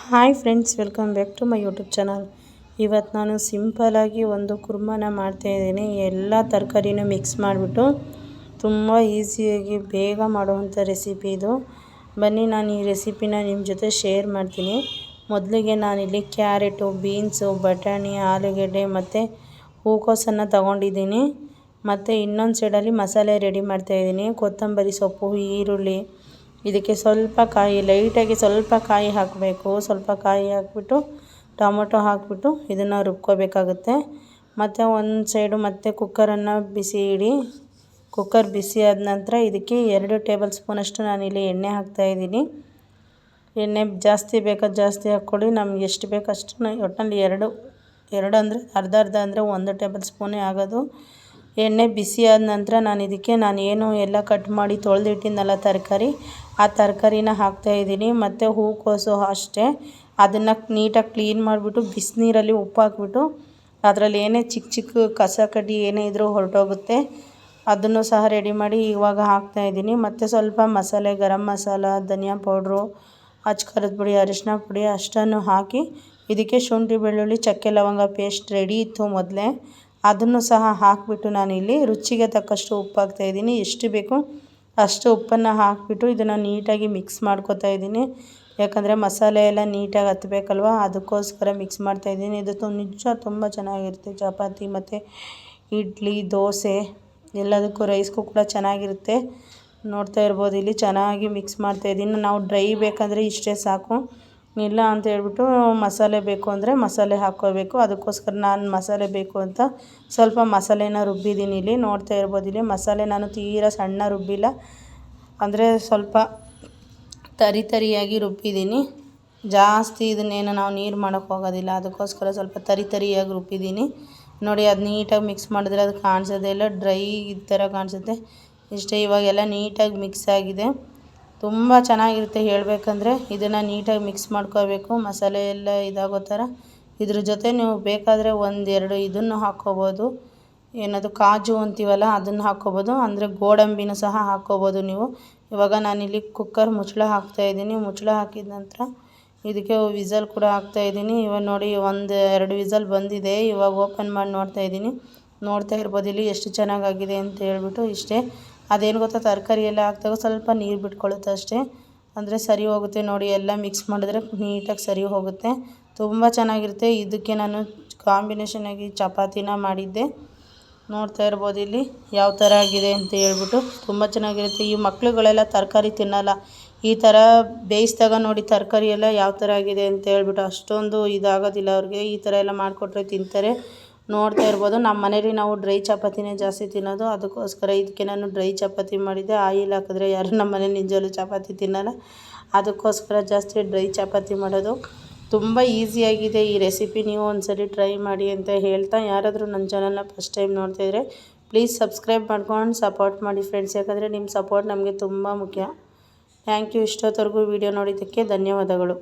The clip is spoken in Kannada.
Hi friends, welcome back to my YouTube channel. ಇವತ್ತು ನಾನು ಸಿಂಪಲಾಗಿ ಒಂದು ಕುರ್ಮನ ಮಾಡ್ತಾಯಿದ್ದೀನಿ. ಎಲ್ಲ ತರಕಾರಿನೂ ಮಿಕ್ಸ್ ಮಾಡಿಬಿಟ್ಟು ತುಂಬ ಈಸಿಯಾಗಿ ಬೇಗ ಮಾಡುವಂಥ ರೆಸಿಪಿ ಇದು. ಬನ್ನಿ, ನಾನು ಈ ರೆಸಿಪಿನ ನಿಮ್ಮ ಜೊತೆ ಶೇರ್ ಮಾಡ್ತೀನಿ. ಮೊದಲಿಗೆ ನಾನಿಲ್ಲಿ ಕ್ಯಾರೆಟು, ಬೀನ್ಸು, ಬಟಾಣಿ, ಆಲೂಗೆಡ್ಡೆ ಮತ್ತು ಹೂಕೋಸನ್ನು ತಗೊಂಡಿದ್ದೀನಿ. ಮತ್ತು ಇನ್ನೊಂದು ಸೈಡಲ್ಲಿ ಮಸಾಲೆ ರೆಡಿ ಮಾಡ್ತಾಯಿದ್ದೀನಿ. ಕೊತ್ತಂಬರಿ ಸೊಪ್ಪು, ಈರುಳ್ಳಿ, ಇದಕ್ಕೆ ಸ್ವಲ್ಪ ಕಾಯಿ, ಲೈಟಾಗಿ ಸ್ವಲ್ಪ ಕಾಯಿ ಹಾಕಬೇಕು. ಸ್ವಲ್ಪ ಕಾಯಿ ಹಾಕ್ಬಿಟ್ಟು ಟೊಮೊಟೊ ಹಾಕಿಬಿಟ್ಟು ಇದನ್ನು ರುಬ್ಕೋಬೇಕಾಗುತ್ತೆ. ಮತ್ತು ಒಂದು ಸೈಡು ಮತ್ತು ಕುಕ್ಕರನ್ನು ಬಿಸಿ ಇಡಿ. ಕುಕ್ಕರ್ ಬಿಸಿ ಆದ ನಂತರ ಇದಕ್ಕೆ 2 ಟೇಬಲ್ ಸ್ಪೂನಷ್ಟು ನಾನಿಲ್ಲಿ ಎಣ್ಣೆ ಹಾಕ್ತಾಯಿದ್ದೀನಿ. ಎಣ್ಣೆ ಜಾಸ್ತಿ ಬೇಕಾದ ಜಾಸ್ತಿ ಹಾಕ್ಕೊಳ್ಳಿ, ನಮ್ಗೆ ಎಷ್ಟು ಬೇಕು ಅಷ್ಟು. ಒಟ್ಟಿನಲ್ಲಿ ಎರಡು ಅಂದರೆ ಅರ್ಧ ಅಂದರೆ 1 ಟೇಬಲ್ ಸ್ಪೂನೇ ಆಗೋದು. ಎಣ್ಣೆ ಬಿಸಿ ಆದ ನಂತರ ನಾನು ಎಲ್ಲ ಕಟ್ ಮಾಡಿ ತೊಳೆದಿಟ್ಟಿದ್ದೆನಲ್ಲ ತರಕಾರಿ, ಆ ತರಕಾರಿನ ಹಾಕ್ತಾಯಿದ್ದೀನಿ. ಮತ್ತು ಹೂಕೋಸು ಅಷ್ಟೇ, ಅದನ್ನು ನೀಟಾಗಿ ಕ್ಲೀನ್ ಮಾಡಿಬಿಟ್ಟು ಬಿಸಿನೀರಲ್ಲಿ ಉಪ್ಪು ಹಾಕ್ಬಿಟ್ಟು ಅದರಲ್ಲಿ ಏನೇ ಚಿಕ್ಕ ಚಿಕ್ಕ ಕಸ ಕಡ್ಡಿ ಏನೇ ಇದ್ರೂ ಹೊರಟೋಗುತ್ತೆ. ಅದನ್ನು ಸಹ ರೆಡಿ ಮಾಡಿ ಇವಾಗ ಹಾಕ್ತಾಯಿದ್ದೀನಿ. ಮತ್ತು ಸ್ವಲ್ಪ ಮಸಾಲೆ, ಗರಂ ಮಸಾಲ, ಧನಿಯಾ ಪೌಡ್ರು, ಖಾರದ ಪುಡಿ, ಅರಿಶಿನ ಪುಡಿ ಅಷ್ಟನ್ನು ಹಾಕಿ ಇದಕ್ಕೆ ಶುಂಠಿ, ಬೆಳ್ಳುಳ್ಳಿ, ಚಕ್ಕೆ, ಲವಂಗ ಪೇಸ್ಟ್ ರೆಡಿ ಇತ್ತು ಮೊದಲೇ. ಅದನ್ನು ಸಹ ಹಾಕಿಬಿಟ್ಟು ನಾನಿಲ್ಲಿ ರುಚಿಗೆ ತಕ್ಕಷ್ಟು ಉಪ್ಪು ಹಾಕ್ತಾಯಿದ್ದೀನಿ. ಎಷ್ಟು ಬೇಕು ಅಷ್ಟು ಉಪ್ಪನ್ನು ಹಾಕಿಬಿಟ್ಟು ಇದನ್ನು ನೀಟಾಗಿ ಮಿಕ್ಸ್ ಮಾಡ್ಕೊತಾ ಇದ್ದೀನಿ. ಯಾಕಂದರೆ ಮಸಾಲೆ ಎಲ್ಲ ನೀಟಾಗಿ ಹತ್ತಬೇಕಲ್ವ, ಅದಕ್ಕೋಸ್ಕರ ಮಿಕ್ಸ್ ಮಾಡ್ತಾಯಿದ್ದೀನಿ. ಇದು ನಿಜ ತುಂಬ ಚೆನ್ನಾಗಿರುತ್ತೆ. ಚಪಾತಿ ಮತ್ತು ಇಡ್ಲಿ, ದೋಸೆ ಎಲ್ಲದಕ್ಕೂ, ರೈಸ್ಗೂ ಕೂಡ ಚೆನ್ನಾಗಿರುತ್ತೆ. ನೋಡ್ತಾ ಇರ್ಬೋದು, ಇಲ್ಲಿ ಚೆನ್ನಾಗಿ ಮಿಕ್ಸ್ ಮಾಡ್ತಾಯಿದ್ದೀನಿ. ನಾವು ಡ್ರೈ ಬೇಕಂದರೆ ಇಷ್ಟೇ ಸಾಕು, ಇಲ್ಲ ಅಂತ ಹೇಳ್ಬಿಟ್ಟು ಮಸಾಲೆ ಬೇಕು ಅಂದರೆ ಮಸಾಲೆ ಹಾಕ್ಕೋಬೇಕು. ಅದಕ್ಕೋಸ್ಕರ ನಾನು ಮಸಾಲೆ ಬೇಕು ಅಂತ ಸ್ವಲ್ಪ ಮಸಾಲೆನ ರುಬ್ಬಿದ್ದೀನಿ. ಇಲ್ಲಿ ನೋಡ್ತಾ ಇರ್ಬೋದು, ಇಲ್ಲಿ ಮಸಾಲೆ ನಾನು ತೀರಾ ಸಣ್ಣ ರುಬ್ಬಿಲ್ಲ, ಅಂದರೆ ಸ್ವಲ್ಪ ತರಿಯಾಗಿ ರುಬ್ಬಿದ್ದೀನಿ. ಜಾಸ್ತಿ ಇದನ್ನೇನು ನಾವು ನೀರು ಮಾಡೋಕ್ಕೆ ಹೋಗೋದಿಲ್ಲ, ಅದಕ್ಕೋಸ್ಕರ ಸ್ವಲ್ಪ ತರಿಯಾಗಿ ರುಬ್ಬಿದ್ದೀನಿ. ನೋಡಿ, ಅದು ನೀಟಾಗಿ ಮಿಕ್ಸ್ ಮಾಡಿದ್ರೆ ಅದು ಕಾಣಿಸೋದೇ ಇಲ್ಲ, ಡ್ರೈ ಈ ಥರ ಕಾಣಿಸುತ್ತೆ. ಇಷ್ಟೇ, ಇವಾಗೆಲ್ಲ ನೀಟಾಗಿ ಮಿಕ್ಸ್ ಆಗಿದೆ. ತುಂಬ ಚೆನ್ನಾಗಿರುತ್ತೆ. ಹೇಳಬೇಕಂದ್ರೆ ಇದನ್ನು ನೀಟಾಗಿ ಮಿಕ್ಸ್ ಮಾಡ್ಕೋಬೇಕು, ಮಸಾಲೆ ಎಲ್ಲ ಇದಾಗೋ ಥರ. ಇದ್ರ ಜೊತೆ ನೀವು ಬೇಕಾದರೆ 1-2 ಇದನ್ನು ಹಾಕ್ಕೋಬೋದು, ಏನದು ಕಾಜು ಅಂತೀವಲ್ಲ ಅದನ್ನು ಹಾಕ್ಕೋಬೋದು, ಅಂದರೆ ಗೋಡಂಬಿನೂ ಸಹ ಹಾಕ್ಕೋಬೋದು ನೀವು. ಇವಾಗ ನಾನಿಲ್ಲಿ ಕುಕ್ಕರ್ ಮುಚ್ಚಳ ಹಾಕ್ತಾಯಿದ್ದೀನಿ. ಮುಚ್ಚಳ ಹಾಕಿದ ನಂತರ ಇದಕ್ಕೆ ವಿಸಲ್ ಕೂಡ ಹಾಕ್ತಾಯಿದ್ದೀನಿ. ಇವಾಗ ನೋಡಿ, 1-2 ವಿಸಲ್ ಬಂದಿದೆ. ಇವಾಗ ಓಪನ್ ಮಾಡಿ ನೋಡ್ತಾಯಿದ್ದೀನಿ. ನೋಡ್ತಾ ಇರ್ಬೋದು ಇಲ್ಲಿ ಎಷ್ಟು ಚೆನ್ನಾಗಾಗಿದೆ ಅಂತ ಹೇಳ್ಬಿಟ್ಟು. ಇಷ್ಟೇ, ಅದೇನು ಗೊತ್ತಾ, ತರಕಾರಿ ಎಲ್ಲ ಹಾಕಿದಾಗ ಸ್ವಲ್ಪ ನೀರು ಬಿಟ್ಕೊಳ್ಳುತ್ತೆ ಅಷ್ಟೇ, ಅಂದರೆ ಸರಿ ಹೋಗುತ್ತೆ. ನೋಡಿ, ಎಲ್ಲ ಮಿಕ್ಸ್ ಮಾಡಿದ್ರೆ ನೀಟಾಗಿ ಸರಿ ಹೋಗುತ್ತೆ, ತುಂಬ ಚೆನ್ನಾಗಿರುತ್ತೆ. ಇದಕ್ಕೆ ನಾನು ಕಾಂಬಿನೇಷನಾಗಿ ಚಪಾತಿನ ಮಾಡಿದ್ದೆ. ನೋಡ್ತಾ ಇರ್ಬೋದು ಇಲ್ಲಿ ಯಾವ ಥರ ಆಗಿದೆ ಅಂತ ಹೇಳ್ಬಿಟ್ಟು. ತುಂಬ ಚೆನ್ನಾಗಿರುತ್ತೆ. ಈ ಮಕ್ಳುಗಳೆಲ್ಲ ತರಕಾರಿ ತಿನ್ನಲ್ಲ, ಈ ಥರ ಬೇಯಿಸಿದಾಗ ನೋಡಿ ತರಕಾರಿ ಎಲ್ಲ ಯಾವ ಥರ ಆಗಿದೆ ಅಂತ ಹೇಳ್ಬಿಟ್ಟು ಅಷ್ಟೊಂದು ಇದಾಗೋದಿಲ್ಲ ಅವ್ರಿಗೆ. ಈ ಥರ ಎಲ್ಲ ಮಾಡಿಕೊಟ್ರೆ ತಿಂತಾರೆ. ನೋಡ್ತಾ ಇರ್ಬೋದು, ನಮ್ಮ ಮನೇಲಿ ನಾವು ಡ್ರೈ ಚಪಾತಿನೇ ಜಾಸ್ತಿ ತಿನ್ನೋದು, ಅದಕ್ಕೋಸ್ಕರ ಇದಕ್ಕೆ ನಾನು ಡ್ರೈ ಚಪಾತಿ ಮಾಡಿದ್ದೆ. ಆಯಿಲ್ ಹಾಕಿದ್ರೆ ಯಾರು ನಮ್ಮ ಮನೇಲಿ ನಿಜವಾಗ್ಲೂ ಚಪಾತಿ ತಿನ್ನಲ್ಲ, ಅದಕ್ಕೋಸ್ಕರ ಜಾಸ್ತಿ ಡ್ರೈ ಚಪಾತಿ ಮಾಡೋದು. ತುಂಬ ಈಸಿಯಾಗಿದೆ ಈ ರೆಸಿಪಿ, ನೀವು ಒಂದ್ಸರಿ ಟ್ರೈ ಮಾಡಿ ಅಂತ ಹೇಳ್ತಾ, ಯಾರಾದರೂ ನನ್ನ ಚಾನಲ್ನ ಫಸ್ಟ್ ಟೈಮ್ ನೋಡ್ತಾಯಿದ್ರೆ ಪ್ಲೀಸ್ ಸಬ್ಸ್ಕ್ರೈಬ್ ಮಾಡ್ಕೊಂಡು ಸಪೋರ್ಟ್ ಮಾಡಿ ಫ್ರೆಂಡ್ಸ್. ಯಾಕಂದರೆ ನಿಮ್ಮ ಸಪೋರ್ಟ್ ನಮಗೆ ತುಂಬ ಮುಖ್ಯ. Thank you. ಇಷ್ಟೊತ್ತವರೆಗೂ ವಿಡಿಯೋ ನೋಡಿದ್ದಕ್ಕೆ ಧನ್ಯವಾದಗಳು.